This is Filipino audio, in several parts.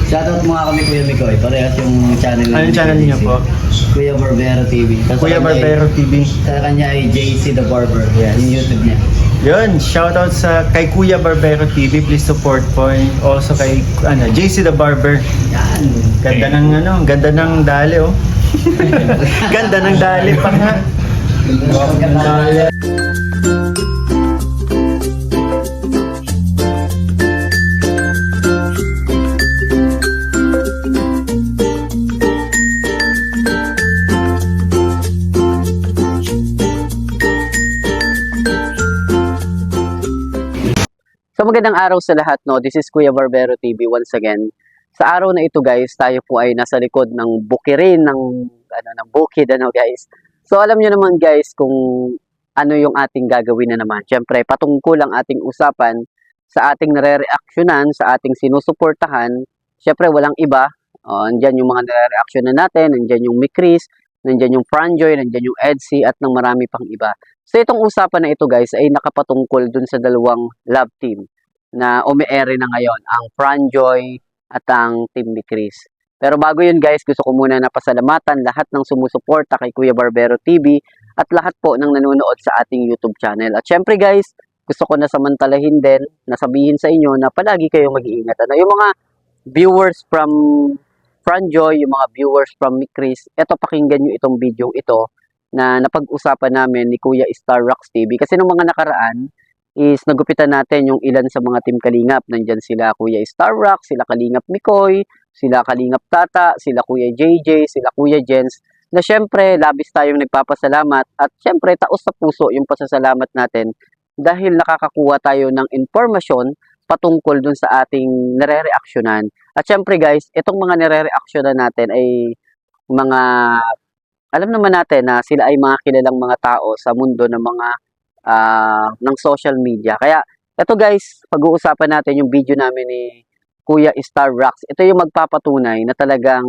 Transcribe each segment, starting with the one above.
Shoutout mga kami Kuya Mikoy. Parehas yung channel. Anong channel niyo po? Kuya Barbero TV. Tapos Kuya sa kanya Barbero TV. Sa kanya ay JC the Barber. Yan, yung YouTube niya. Yun, shoutout sa kay Kuya Barbero TV. Please support po. And also kay JC the Barber. Yan. Ganda ng ganda ng dali oh. Ganda ng dali pa nga. So magandang araw sa lahat, no. This is Kuya Barbero TV once again. Sa araw na ito, guys, tayo po ay nasa likod ng bukirin ng ng bukid, guys. So alam niyo naman, guys, kung ano yung ating gagawin na naman. Syempre, patungkol ang ating usapan sa ating nare-reactionan, sa ating sinusuportahan. Syempre, walang iba. Andyan yung mga nare-reactionan natin, andyan yung Mikris, nandyan yung Franjoy, nandyan yung Edsy, at ng marami pang iba. So itong usapan na ito, guys, ay nakapatungkol dun sa dalawang love team na umi-ere na ngayon, ang Franjoy at ang Team Mikris. Pero bago yun, guys, gusto ko muna napasalamatan lahat ng sumusuporta kay Kuya Barbero TV at lahat po ng nanonood sa ating YouTube channel. At syempre, guys, gusto ko na samantalahin din, nasabihin sa inyo na palagi kayong mag-iingat. Yung mga viewers from Franjoy, yung mga viewers from Mikris, eto, pakinggan nyo itong video ito na napag-usapan namin ni Kuya Star Rocks TV. Kasi nung mga nakaraan is nagupitan natin yung ilan sa mga Team Kalingap. Nandyan sila Kuya Star Rocks, sila Kalingap Mikoy, sila Kalingap Tata, sila Kuya JJ, sila Kuya Jens, na syempre labis tayong nagpapasalamat at syempre taos sa puso yung pasasalamat natin dahil nakakakuha tayo ng informasyon patungkol dun sa ating nare-reactionan. At syempre, guys, itong mga nare-reactionan natin ay mga alam naman natin na sila ay mga kilalang mga tao sa mundo ng mga ng social media. Kaya ito, guys, pag-uusapan natin yung video namin ni Kuya Star Rocks. Ito yung magpapatunay na talagang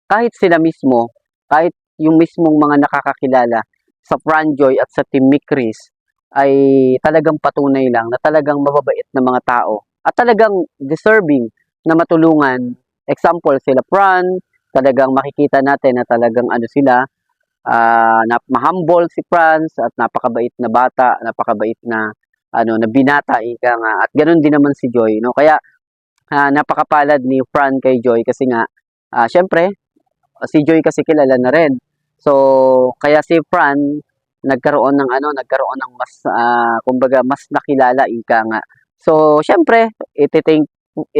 kahit sila mismo, kahit yung mismong mga nakakakilala sa Franjoy at sa Team Mikris ay talagang patunay lang na talagang mababait na mga tao at talagang deserving na matulungan. Example, sila Fran, talagang makikita natin na talagang sila, humble si Franz at napakabait na bata, napakabait na na binata ika nga, at ganoon din naman si Joy, no? Kaya napakapalad ni Fran kay Joy kasi nga syempre si Joy kasi kilala na rin. So kaya si Fran nagkaroon ng mas kumbaga mas nakilala ika nga. So syempre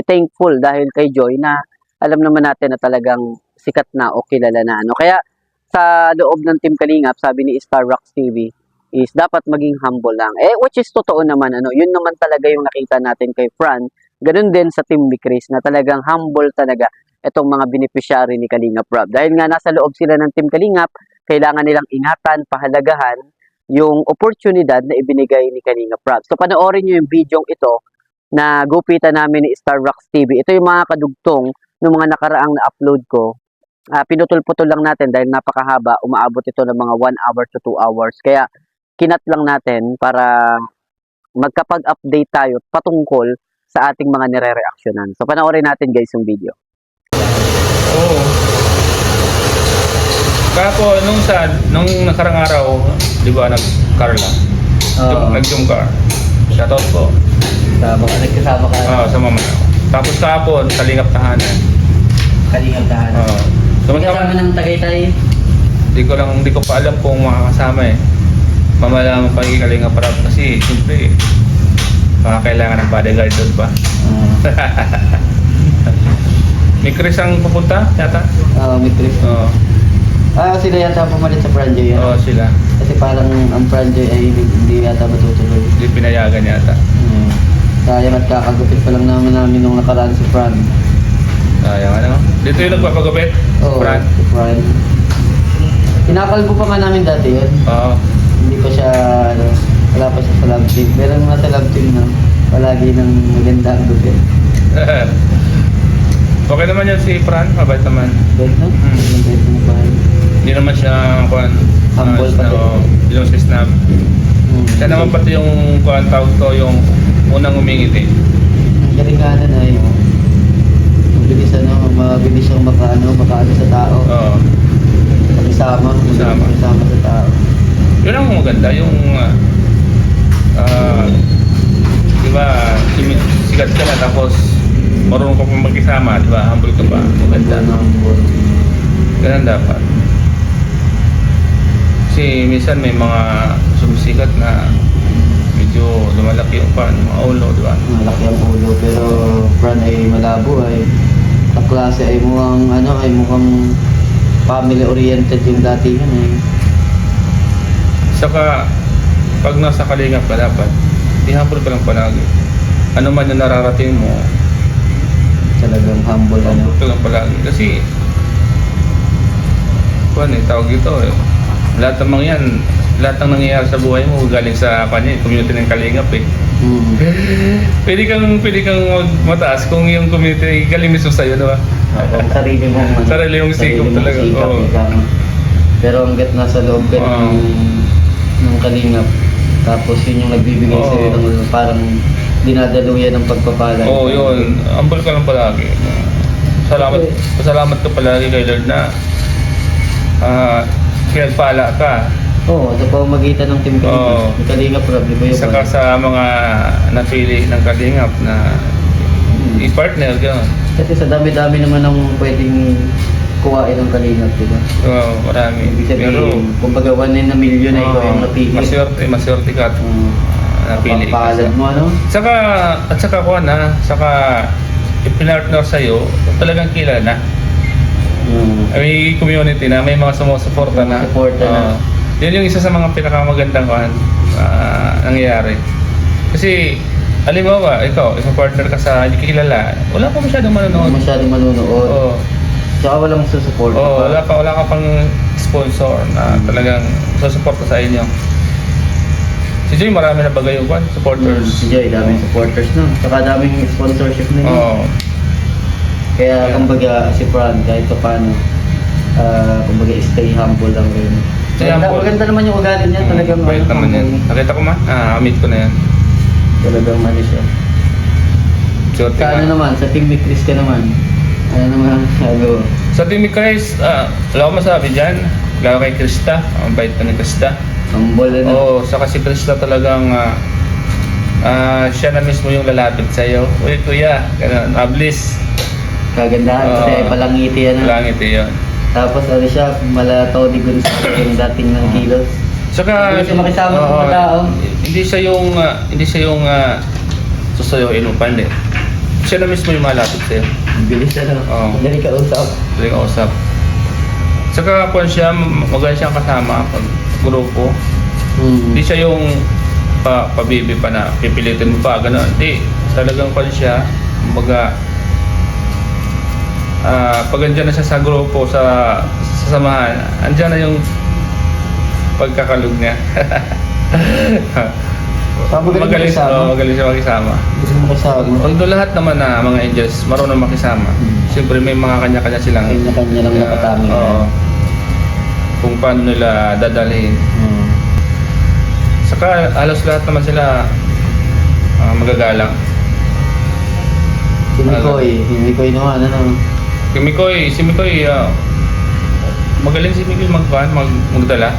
thankful dahil kay Joy na alam naman natin na talagang sikat na o kilala na. Kaya sa loob ng Team Kalingap, sabi ni Star Rocks TV, is dapat maging humble lang. Which is totoo naman, yun naman talaga yung nakita natin kay Fran. Ganun din sa Team Mikris na talagang humble talaga itong mga beneficiary ni Kalingap Rob. Dahil nga nasa loob sila ng Team Kalingap, kailangan nilang ingatan, pahalagahan yung oportunidad na ibinigay ni Kalingap Rob. So panoorin nyo yung video ito na gupitan namin ni Star Rocks TV. Ito yung mga kadugtong ng mga nakaraang na-upload ko. Pinutol-putol lang natin dahil napakahaba. Umaabot ito ng mga 1 hour to 2 hours. Kaya kinat lang natin para magkapag-update tayo patungkol sa ating mga nire-reactionan. So panoorin natin, guys, yung video. Oo. Kako, nung nakarang araw, di ba, nag-car lang? Nag-zoom car. Shoutout po. Nagkasama ka. Oo, sa mama. Tapos kahapon, Kalingap Tahanan. Kalingap Tahanan. Oo. Kasama ng Tagaytay. Hindi ko pa alam kung makakasama eh. Mamalaman pa yung Kalingap Rob kasi siyempre baka kailangan ng bodyguard doon pa. May Chris ang pupunta yata? May Chris. Oo. Sila yata pumalit sa Franjoy. Oo, sila. Kasi parang ang Franjoy ay hindi yata matutuloy. Hindi pinayagan yata. Sayang at kakagupit pa lang namin nung nakaraan si Fran. Sayang Dito yung nagpapagupit? Fran? Si Fran. Kinakalbo pa nga namin dati yun. Oo. Hindi pa siya, wala pa siya sa love team. Pero mga sa love team na, palagi ng maganda ang gupit. Okay naman yan si Fran, mabait naman. Bait na? Bait na ba? Hindi naman siya Humble pa rin. Hindi naman siya snap. Siya naman pati yung tawag to, yung unang umingiti. Galing nga na yun. Mabilis mabilis siyang makaano sa tao. Oo. Pakisama. Pakisama. Pakisama sa tao. Yun ang maganda, yung di ba, sikat ka na tapos marunong ka pang magkisama, di ba? Humble ka pa. Maganda. Ganun dapat. Kasi minsan may mga sumisikat na medyo lumalaki yung mga ulo, di ba? Malaki ang ulo pero Fran ay malabo ay kaklase ay mukhang family oriented yung datingan eh. Saka, pag nasa kalingap ka dapat, i-humble ka lang palagi. Ano man yung nararating mo, Talagang humble humble ka lang palagi. Kasi, tawag ito eh. Lahat ng mga yan, lahat ng nangyayari sa buhay mo galing sa community ng kalingap eh. Pwede kang mataas kung yung community galing mismo sa'yo, diba? Sarili mong Sarili mong sikap talaga, oo. Pero hanggat nasa loob ka ng kalingap, tapos yun yung nagbibigay Oo. sa'yo ng parang dinadaluyan ng pagpapala. Oo, yun. Humble ka lang palagi. Salamat ka palagi kay Lord na pinagpala ka. Oo, sa pamamagitan ng Team Oo. Kalingap, Rob, di ba yun? Saka sa mga napili ng kalingap na i-partner, gano'n. Kasi sa dami-dami naman ng pwedeng kuhain ng kalingap, di ba? Oo, marami. Ibig Pero, sabihin, kumbaga 1 in a million na ikaw yung napili. maswerte ka at napili ka. Pagpapalad mo, ano? Saka ipinartner sa'yo, talagang kilala na. May community na, may mga sumusuporta na. Sumusuporta na. Yun yung isa sa mga pinakamagandang nangyayari. Kasi, halimbawa, ikaw, partner ka sa hindi kilala, wala pa masyadong manonood. Masyadong manunood. Oo. Saka walang susupport. Oo, wala ka pang sponsor na talagang susuporta sa inyo. Si Joy, marami na bagay yung supporters. Si Joy, daming supporters na. Saka daming sponsorship na yun. Oo. Kaya kumbaga si Fran, kahit pa paano, kumbaga stay humble lang rin. Stay humble. Maganda naman yung ugali niya, talagang Bait naman yan. Nakita ko meet ko na yan. Talagang ano siya. Short Sa ano naman, sa Team Chris ka naman. Ano naman, Sa Team Chris, wala ko masabi dyan. Lalo kay Krista, ang bait pa ni Krista. humble na. Oo, saka si Krista talagang siya na mismo yung lalapit sa'yo. Uy, kuya, ganun, mabilis. Kagandahan kasi Oo. palangiti yan. Langit yun. Tapos ano siya, malataw ni Gonzalo yung dating ng kilos. Saka, Hindi siya makisama sa oo, mga tao. Hindi siya yung susuyuin mo pa, hindi. Siya na mismo yung malapit sa'yo. Bilis ano, Oo. madali ka usap. Tuwing kausap. Saka kung siya, maganda siyang kasama pag grupo. Hindi siya yung pabibi pa na pipilitin mo pa, gano'n. Hindi. Talagang pa siya, kumbaga, pag andyan na siya sa grupo, sa samahan, andyan na yung pagkakalug niya. Magaling siya makisama. Gusto mo kasama. Although lahat naman na mga angels marunong makisama. Siyempre may mga kanya-kanya silang Kanya-kanya lang nakataming. oo, kung paano nila dadalhin. Saka halos lahat naman sila magagalang. Si Mikoy naman, ano? Si Mikoy, magaling si Mikoy magdala.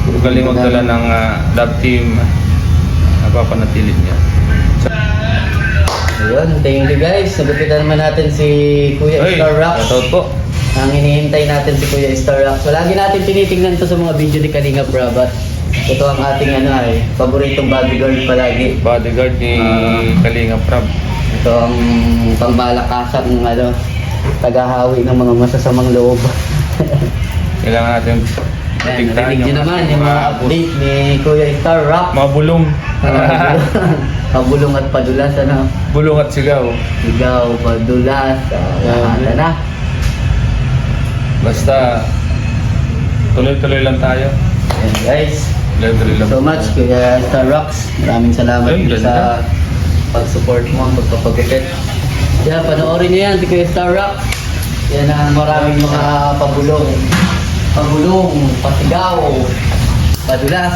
Magaling magdala ng love team. Napapanatili niya. Ayun, thank you guys. Nagupitan naman natin si Kuya Star Rocks. shoutout po. Ang hinihintay natin si Kuya Star Rocks. So, lagi natin tinitingnan to sa mga video ni Kalinga Prabhat. Ito ang ating paboritong bodyguard palagi. Bodyguard ni Kalinga Prab. Ito ang pangmalakasang tagahawi ng mga masasamang loob. Kailangan natin Ayan, narinig nyo naman yung mga update ni Kuya Star Rock. mga bulong. Pabulong at padulas, ano? Bulong at sigaw. Sigaw, padulas, lahat na. Basta tuloy-tuloy lang tayo. Ayan guys. Tuloy-tuloy lang. So much Kuya Star Rocks. Maraming salamat Ay, po sa pag-support mo, pagpapagupit. Yan, panoorin nyo yan si Kuya Star Rocks. Yan ang maraming mga pabulong, pasigaw, padulas.